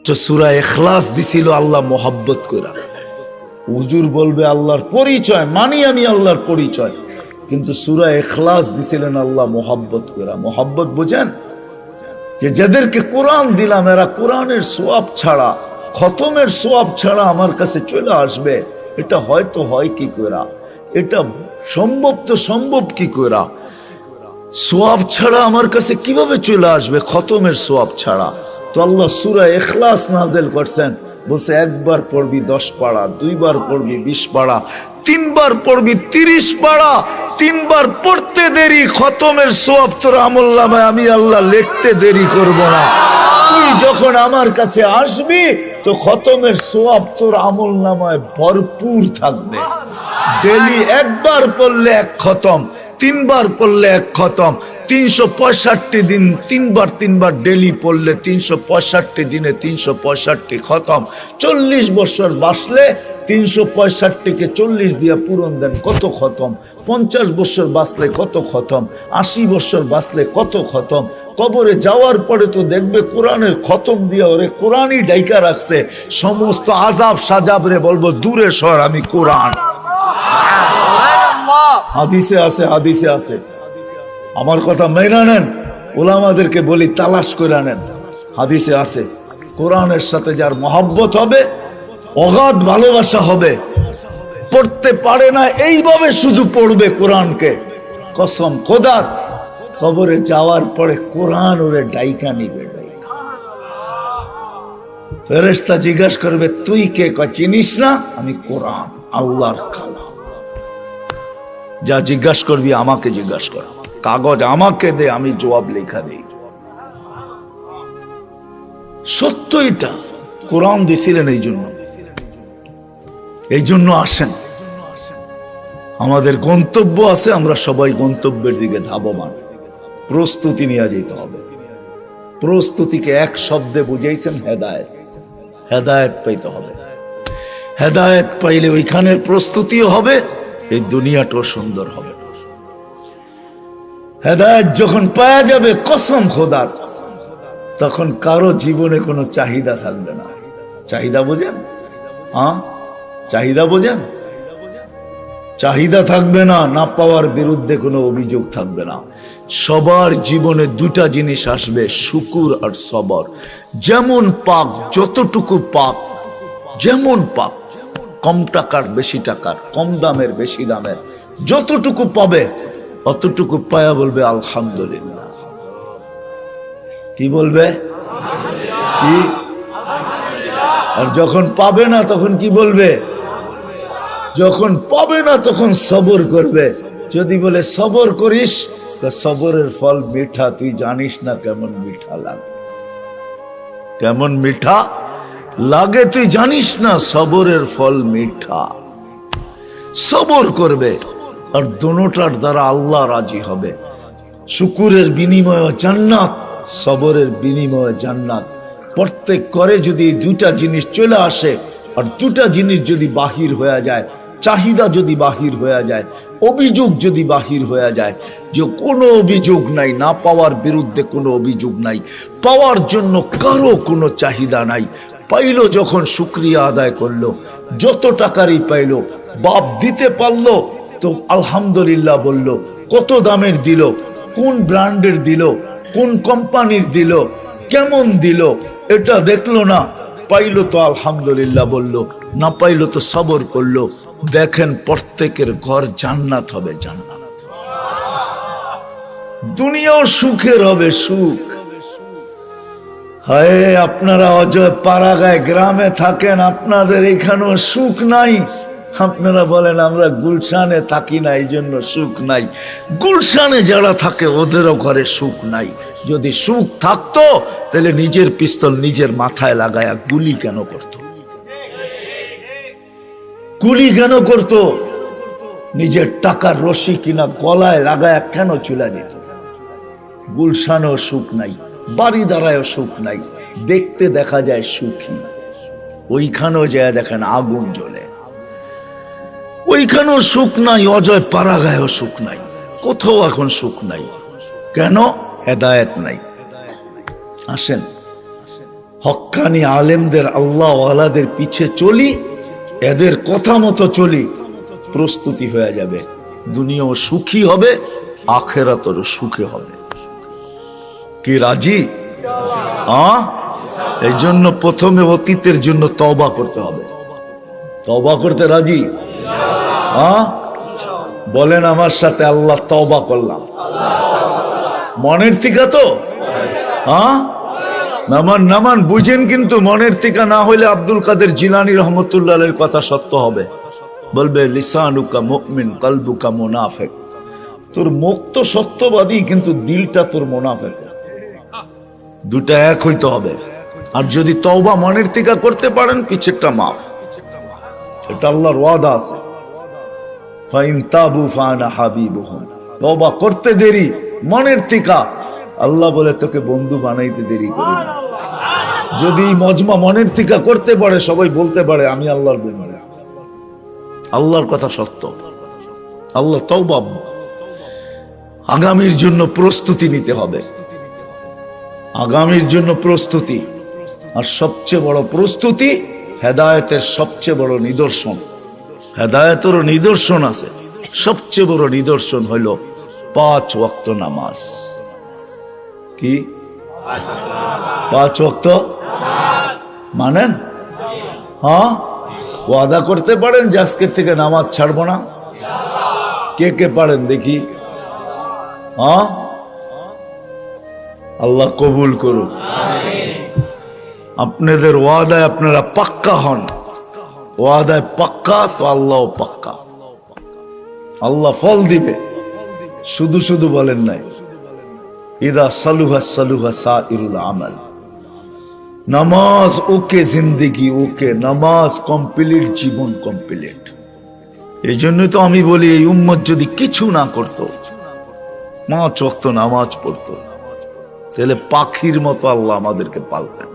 সূরা ইখলাস দিছিল আল্লাহ মোহাব্বত কইরা। হুজুর বলবে আল্লাহর পরিচয়, মানি আমি আল্লাহর পরিচয়, কিন্তু সূরা ইখলাস দিছিলেন আল্লাহ মোহাব্বত কইরা। মোহাব্বত বুঝেন? যে যাদেরকে কোরআন দিলাম এরা কোরআনের সওয়াব ছাড়া, খতমের সওয়াব ছাড়া আমার কাছে চলে আসবে, এটা হয়তো হয় কি কইরা, এটা সম্ভব তো সম্ভব কি কইরা, সওয়াব ছাড়া আমার কাছে কিভাবে চলে আসবে খতমের সওয়াব ছাড়া? তো আল্লাহ সূরা ইখলাস নাযিল করছেন, বলছে একবার পড়বি 10 পারা, দুইবার পড়বি 20 পারা, তিনবার পড়বি 30 পারা। তিনবার পড়তে দেরি, খতমের সওয়াব তোর আমলনামায় আমি আল্লাহ লিখতে দেরি করব না। তুই যখন আমার কাছে আসবি তো খতমের সওয়াব তোর আমলনামায় ভরপুর থাকবে। ডেলি একবার পড়লে এক খতম, তিনবার পড়লে এক খতম, 365 দিন তিনবার ডেলি পড়লে 365 দিনে 365 খতম। 40 বছর বাঁচলে 365-কে 40 দিয়ে পূরণ দেন, কত খতম? 50 বছর বাঁচলে কত খতম? 80 বছর বাঁচলে কত খতম? কবরে যাওয়ার পরে তো দেখবে কোরআনের খতম দিয়ে ওরে কোরআনই ডাইকা রাখছে। সমস্ত আজাব সাজাব রে বলবো দূরে সর, আমি কোরআন। হাদিসে আছে, হাদিসে আছে, আমার কথা মেনে নেন। উলামাদেরকে বলি তালাশ করে নেন, হাদিসে আছে কোরআনের সাথে যার মহব্বত হবে, অগাধ ভালোবাসা হবে, পড়তে পারে না এইভাবে শুধু পড়বে কোরআনকে, কসম খোদার কবরে যাওয়ার পরে কোরআন ওরে ডাইকা নিবে। ফেরেশতা জিজ্ঞাসা করবে তুই কে? চিনিস না? আমি কোরআন, আল্লাহর কালাম। যা জিজ্ঞাসা করবি আমাকে জিজ্ঞাসা কর, কাগজ আমাকে দে, আমি জবাব লেখা দেই। সত্য এটা, কোরআন দিছিলেন এই জন্য আসেন। আমাদের গন্তব্য আছে, আমরা সবাই গন্তব্যের দিকে ধাবমান। প্রস্তুতি নিয়ে যেতে হবে। প্রস্তুতিকে এক শব্দে বুঝাইছেন হেদায়েত। হেদায়েত পাইতে হবে। হেদায়েত পাইলে ওইখানের প্রস্তুতিও হবে, এই দুনিয়াটাও সুন্দর হবে। হেদায়েত যখন পাওয়া যাবে কসম খোদার, তখন কারো জীবনে কোনো চাহিদা থাকবে না। চাহিদা বোঝেন? হ্যাঁ, চাহিদা বোঝেন? চাহিদা থাকবে না, না পাওয়ার বিরুদ্ধে কোনো অভিযোগ থাকবে না। সবার জীবনে দুটা জিনিস আসবে, শুকুর আর সবর। যেমন পাক, যতটুকু পাক, যেমন পাক, কম টাকার বেশি টাকার, কম দামের বেশি দামের, যতটুকু পাবে অতটুকু পায়া বলবে আলহামদুলিল্লাহ। কি বলবে? কি? আর যখন পাবে না তখন কি বলবে? যখন পাবে না তখন সবর করবে। যদি বলে সবর করিস, তো সবরের ফল মিঠা, তুই জানিস না কেমন মিঠা লাগে। কেমন মিঠা লাগে তুই জানিস না, সবরের ফল মিঠা। সবর করবে, আর দোনোটার দ্বারা আল্লাহ রাজি হবে। শুকুরের বিনিময়ে জান্নাত, সবরের বিনিময়ে জান্নাত। প্রত্যেক করে যদি দুটা জিনিস চলে আসে, আর দুটা জিনিস যদি বাহির হয়ে যায়, চাহিদা যদি বাহির হয়ে যায়, অভিযোগ যদি বাহির হয়ে যায়, যে কোনো অভিযোগ নাই, না পাওয়ার বিরুদ্ধে কোনো অভিযোগ নাই, পাওয়ার জন্য কারো কোনো চাহিদা নাই, পাইলো যখন শুকরিয়া আদায় করলো, যত টাকারই পাইলো, বাপ দিতে পারলো তো আলহামদুলিল্লাহ বলল। কত দামের দিল, কোন ব্র্যান্ডের দিল, কোন কোম্পানির দিল, কেমন দিল, এটা দেখলো না, পাইলো তো আলহামদুলিল্লাহ বলল, না পাইলো তো সবর করলো। দেখেন প্রত্যেকের ঘর জান্নাত হবে, জান্নাত। দুনিয়াও সুখের হবে, সুখ। হায়, আপনারা অজয় পাড়াগায় গ্রামে থাকেন, আপনাদের এখানেও সুখ নাই। আপনারা বলেন আমরা গুলশানে থাকি না এই জন্য সুখ নাই। গুলশানে যারা থাকে ওদেরও ঘরে সুখ নাই। যদি সুখ থাকতো তাহলে নিজের পিস্তল নিজের মাথায় লাগায়া গুলি কেন করতো? গুলি কেন করতো? নিজের টাকার রশি কিনা গলায় লাগায়া কেন চলে যেত? গুলশানেও সুখ নাই, বাড়ি দ্বারায়ও সুখ নাই। দেখতে দেখা যায় সুখী, ওইখানেও যায় দেখেন আগুন জ্বলে। ওইখানেও সুখ নাই, অজয় পাড়াগায়ও সুখ নাই, কোথাও এখন সুখ নাই। কেন? হেদায়েত নাই। আসেন হক্কানি আলেমদের আল্লাহ ওয়ালাদের পিছে চলি, এদের কথা মতো চলি, প্রস্তুতি হয়ে যাবে, দুনিয়াও সুখী হবে, আখেরাতেরও সুখে হবে। কি রাজি? এই জন্য প্রথমে অতীতের জন্য তওবা করতে হবে। তওবা করতে রাজি? বলেন আমার সাথে, আল্লাহ তওবা করলাম। মনের থেকে তো নামান নামান বুঝেন, কিন্তু মনের থেকে না হইলে আব্দুল কাদের জিলানী রহমতুল্লাহ আলাইহির কথা সত্য হবে। বলবে লিসানুকা মুমিন কলবুকা মুনাফিক, তোর মুখ তো সত্যবাদী কিন্তু দিলটা তোর মুনাফিক। দুটা এক হইতে হবে। আর যদি তওবা মনের থেকে করতে পারেন, পিছেরটা মাফ। এটা আল্লাহর ওয়াদা আছে, ফাইন তাবু ফানা হাবিবুহুম। তওবা করতে দেরি মনের থেকে, আল্লাহ বলে তোকে বন্ধু বানাইতে দেরি করি না। যদি মজমা মনের থেকে করতে পারে, সবাই বলতে পারে আমি আল্লাহর বন্ধু। আল্লাহর কথা সত্য। আল্লাহ তওবা, আগামীর জন্য প্রস্তুতি নিতে হবে, আগামীর জন্য প্রস্তুতি। আর সবচেয়ে বড় প্রস্তুতি হেদায়েতের সবচেয়ে বড় নিদর্শন। হেদায়েতেরও নিদর্শন আছে, সবচেয়ে বড় নিদর্শন হইল 5 ওয়াক্ত নামাজ। কি 5 ওয়াক্ত মানেন? ওয়াদা করতে পারেন যে আজকের থেকে নামাজ ছাড়বো না? কে কে পারেন দেখি? আল্লাহ কবুল করুন। আপনাদের ওয়াদায় আপনারা পাক্কা হন। ওয়াদায় পাক্কা তো আল্লাহ পাক্কা, আল্লাহ ফল দিবে। শুধু শুধু বলেন নাই, ইদা সালুহা সালুহা সাইরুল আমাল। নামাজ ওকে, জিন্দেগি ওকে, নামাজ কমপ্লিট, জীবন কমপ্লিট। এই জন্যই তো আমি বলি, এই উম্মত যদি কিছু না করত, 5 ওয়াক্ত নামাজ পড়তো, তাহলে পাখির মতো আল্লাহ আমাদেরকে পালতেন।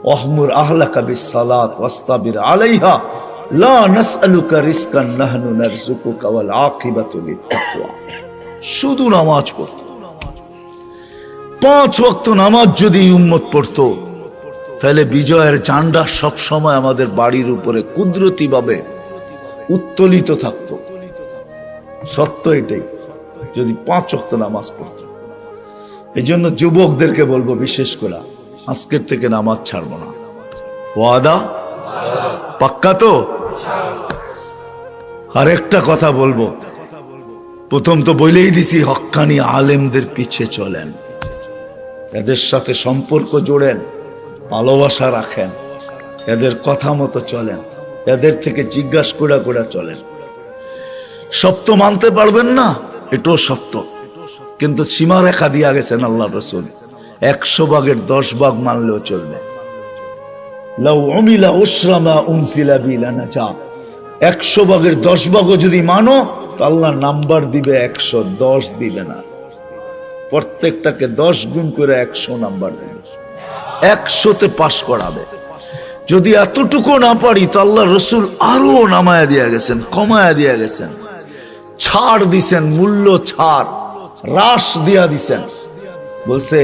ওয়াহমুর আহলাকা বিসসালাত ওয়াস্তাবির আলাইহা লা নাসআলুকা রিজকান নাহনু নারযুকুকা ওয়াল আকিবাতু লিত-তাকওয়া। শুধু নামাজ পড়তো। 5 ওয়াক্ত নামাজ যদি উম্মত পড়তো, তাহলে বিজয়ের ঝান্ডা সব সময় আমাদের বাড়ির উপরে কুদরতি ভাবে উত্তোলিত থাকতো। সত্য এটাই, যদি 5 ওয়াক্ত নামাজ পড়তো। এই জন্য যুবকদেরকে বলবো, বিশেষ করে আজকের থেকে নামাজ ছাড়বো না। ওয়াদা পাক্কা তো? আর একটা কথা বলবো, প্রথম তো বলেই দিছি, হক্কানি আলেমদের পিছে চলেন, এদের সাথে সম্পর্ক জোড়েন, ভালোবাসা রাখেন, এদের কথা মতো চলেন, এদের থেকে জিজ্ঞাসা করে করে চলেন। সব তো মানতে পারবেন না, এটাও সত্য, কিন্তু সীমারেখা দিয়া গেছেন আল্লাহ রসুল, 100 ভাগের 10 ভাগ মানলেও চলবে। লাউ উমিলা উশরামা উনসিলা বিলানাজা, 100 ভাগের 10 ভাগও যদি মানো, তো আল্লাহ নাম্বার দিবে 110 দিবে না। প্রত্যেকটাকে 10 গুণ করে 100 নাম্বার দেবে, 100তে পাশ করাবে। যদি এতটুকু না পারি, তো আল্লাহ রসুল আরো নামায়া দিয়া গেছেন, কমায়া দিয়া গেছেন, ছাড় দিছেন, মূল্য ছাড়, হ্রাস দিয়া দিছেন। বলছে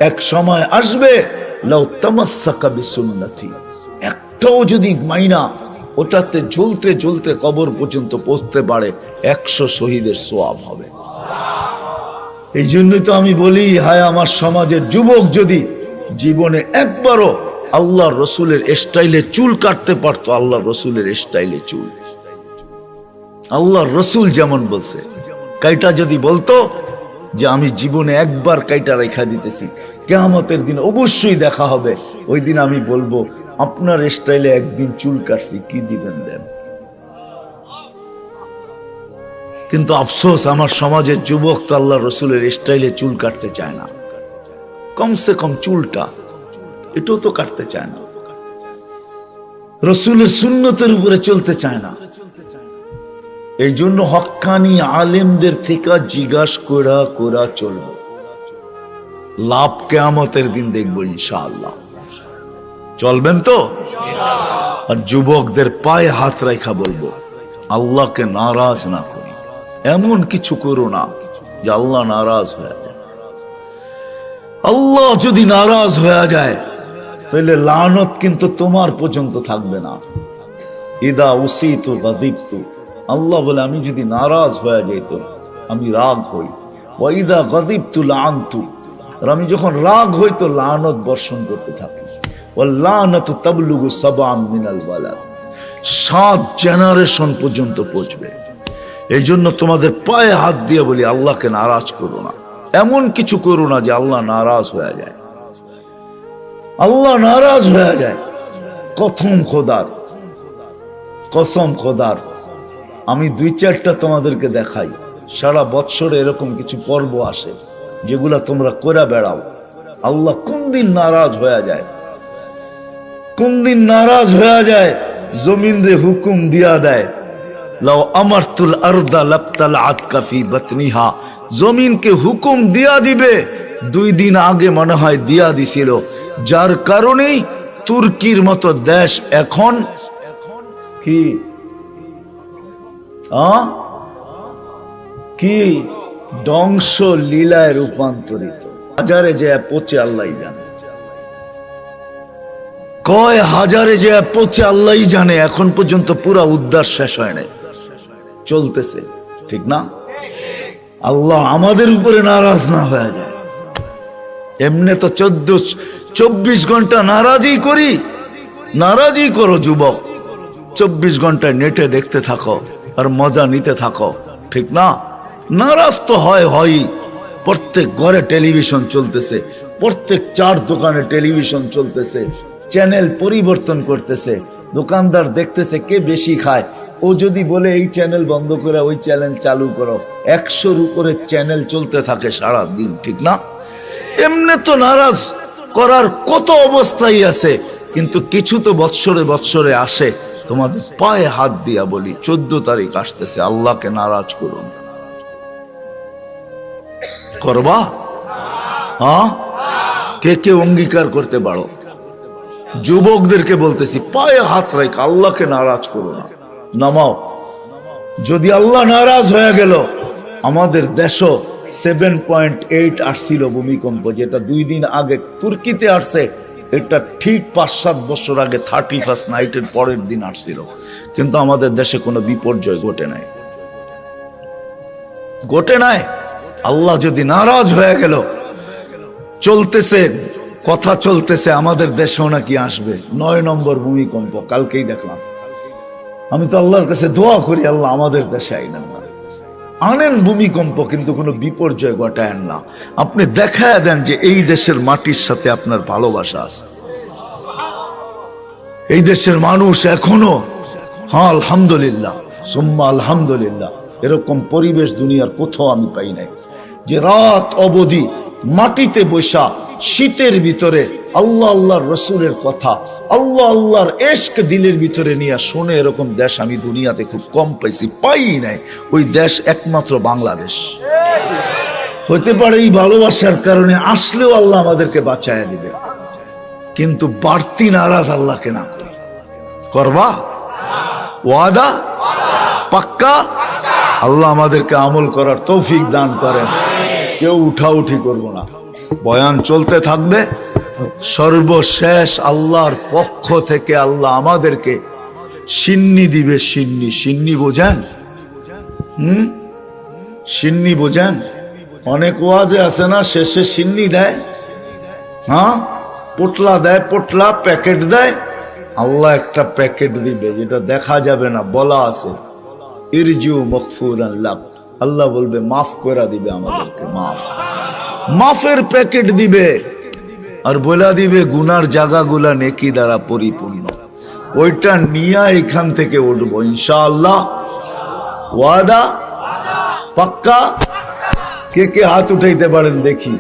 এক সময় আসবে, লাউ তামাসসাকা বিসুন্নতি, একটাও যদি মাইনা ওটাতে জ্বলতে জ্বলতে কবর পর্যন্ত পৌঁছতে পারে, 100 শহীদের সওয়াব হবে। এই জন্যই তো আমি বলি, হায় আমার সমাজের যুবক যদি জীবনে একবারও আল্লাহ রসুলের স্টাইলে চুল কাটতে পারতো, আল্লাহ রসুলের স্টাইলে চুল, আল্লাহ রসুল যেমন বলছে, কাইটা যদি বলতো যে আমি জীবনে একবার কাইটা রেখা দিতেছি, কিয়ামতের দিন অবশ্যই দেখা হবে, ওই দিন আমি বলবো আপনার স্টাইলে একদিন চুল কাটছি, কি দিবেন দেন। কিন্তু আফসোস, আমার সমাজের যুবক তো আল্লাহ রসুলের স্টাইলে চুল কাটতে চায় না, কমসে কম চুলটা এটাও তো কাটতে চায় না, রসুলের সুন্নতের উপরে চলতে চায় না। এই জন্য হক্কানি আলেমদের থেকে জিজ্ঞাসা করা করা চলবে, লাভ কিয়ামতের দিন দেখবো ইনশাআল্লাহ। চলবেন তো? আর যুবকদের পায়ে হাত রাখা বলবো, আল্লাহকে নারাজ না করি, এমন কিছু করো না যে আল্লাহ নারাজ হয়ে যায়। আল্লাহ যদি নারাজ হয়ে যায়, তাহলে লানত কিন্তু তোমার পর্যন্ত থাকবে না। ইদা উসিতু গাদিবতু, আল্লাহ বলে আমি যদি নারাজ হয়ে যাইত আমি রাগ হই। ওয়া ইদা গাদিবতু লাআনতু, আর আমি যখন রাগ হই তো লানত বর্ষণ করতে থাকি। ওয়াল লানাতু তাবলুগু সাবআন মিনাল ওয়ালাদ, 7 জেনারেশন পর্যন্ত পৌঁছবে। এই জন্য তোমাদের পায়ে হাত দিয়ে বলি আল্লাহকে নারাজ করো না, এমন কিছু করো না যে আল্লাহ নারাজ হয়ে যায়। আল্লাহ নারাজ হয়ে যায়। কসম খোদার, আমি 2-4টা তোমাদেরকে দেখাই। সারা বৎসরে এরকম কিছু পর্ব আসে যেগুলা তোমরা করে বেড়াও। আল্লাহ কোন দিন নারাজ হয়ে যায়, কোন দিন নারাজ হয়ে যায়, জমিন রে হুকুম দিয়া দেয়, লাউ আমারতুল আরদা লাবতালাআত কাফি বাতনিহা, জমিনকে হুকুম দিয়া দিবে। 2 দিন আগে মনে হয় দিয়া দিছিল, যার কারণেই তুর্কির মতো দেশ এখন কি কি ধ্বংস লীলায় রূপান্তরিত। হাজারে যে পচে আল্লাহ জানে, কয় হাজারে যে পচে আল্লাহ জানে। এখন পর্যন্ত পুরা উদ্ধার শেষ হয় নাই, চলতেছে, ঠিক না? আল্লাহ আমাদের উপরে নারাজ না হয়ে যায়। এমনি তো 24 ঘন্টা নারাজই করি। নারাজই করো যুবক, 24 ঘন্টায় নেটে দেখতে থাকো আর মজা নিতে থাকো, ঠিক না? নারাজ তো হয়। প্রত্যেক ঘরে টেলিভিশন চলতেছে, প্রত্যেক 4 দোকানে টেলিভিশন চলতেছে, চ্যানেল পরিবর্তন করতেছে, দোকানদার দেখতেছে কে বেশি খায়। ও যদি বলে এই চ্যানেল বন্ধ করে ওই চ্যানেল চালু করো, 100-র উপরে চ্যানেল চলতে থাকে সারা দিন, ঠিক না? এমনি তো নারাজ করার কত অবস্থাই আছে, কিন্তু কিছু তো বৎসরে আসে। তোমাদের পায়ে হাত দিয়া বলি 14 তারিখ আসতেছে, আল্লাহকে নারাজ করুন। করবা? কে অঙ্গীকার করতে পারো? যুবকদেরকে বলতেছি, পায়ে হাত রাখ, আল্লাহকে নারাজ করো না, নামাও। যদি আল্লাহ নারাজ হয়ে গেল, আমাদের দেশও 7.8 আসছিল ভূমিকম্প, যেটা 2 দিন আগে তুর্কিতে আসছে। এটা ঠিক 5-7 বছর আগে 31st নাইটের পরের দিন আসছিল, কিন্তু আমাদের দেশে কোনো বিপর্যয় ঘটে নাই। আল্লাহ যদি নারাজ হয়ে গেল, চলতেছে কথা, চলতেছে আমাদের দেশেও নাকি আসবে 9 নম্বর ভূমিকম্প, কালকেই দেখলাম। আমি তো আল্লাহর কাছে দোয়া করি, আল্লাহ আমাদের দেশে আনেন ভূমিকম্প, কিন্তু কোনো বিপর্যয় ঘটায়েন না। আপনি দেখায় দেন যে এই দেশের মাটির সাথে আপনার ভালোবাসা আছে। এই দেশের মানুষ এখনো, আলহামদুলিল্লাহ সুম্মা আলহামদুলিল্লাহ, এরকম পরিবেশ দুনিয়ার কোথাও আমি পাই নাই, যে রাত অবধি মাটিতে বসা শীতের ভিতরে আল্লাহর রসুলের কথা, আল্লাহর ইশক দিলের ভিতরে নিয়ে শুনে। এরকম দেশ আমি দুনিয়াতে খুব কম পাই নাই। ওই দেশ একমাত্র বাংলাদেশ। হতে পারে এই ভালোবাসার কারণে আসলেও আল্লাহ আমাদেরকে বাঁচায় দিবে, কিন্তু বাড়তি নারাজ আল্লাহকে না করি। করবা? ওয়াদা পাক্কা? আল্লাহ আমাদেরকে আমল করার তৌফিক দান করেন। কেউ উঠাউঠি করবো না, বয়ান চলতে থাকবে। সর্বশেষ আল্লাহর পক্ষ থেকে আল্লাহ আমাদেরকে সিন্নি দিবে। সিন্নি বোঝেন? সিন্নি বোঝেন? অনেক ওয়াজে আছে না, শেষে সিন্নি দেয়, পোটলা দেয়, পোটলা প্যাকেট দেয়। আল্লাহ একটা প্যাকেট দিবে, যেটা দেখা যাবে না, বলা আছে ইরজিউ মাগফুরান লাক, আল্লাহ বলবে মাফ করে দিবে আমাদেরকে, মাফের প্যাকেট দিবে, আর বলে দিবে গুনার জায়গাগুলা নেকি দ্বারা পরিপূর্ণ। ওইটা নিয়ে এখান থেকে উঠবো ইনশাআল্লাহ। ওয়াদা পাক্কা? কে হাত উঠাইতে পারেন দেখি?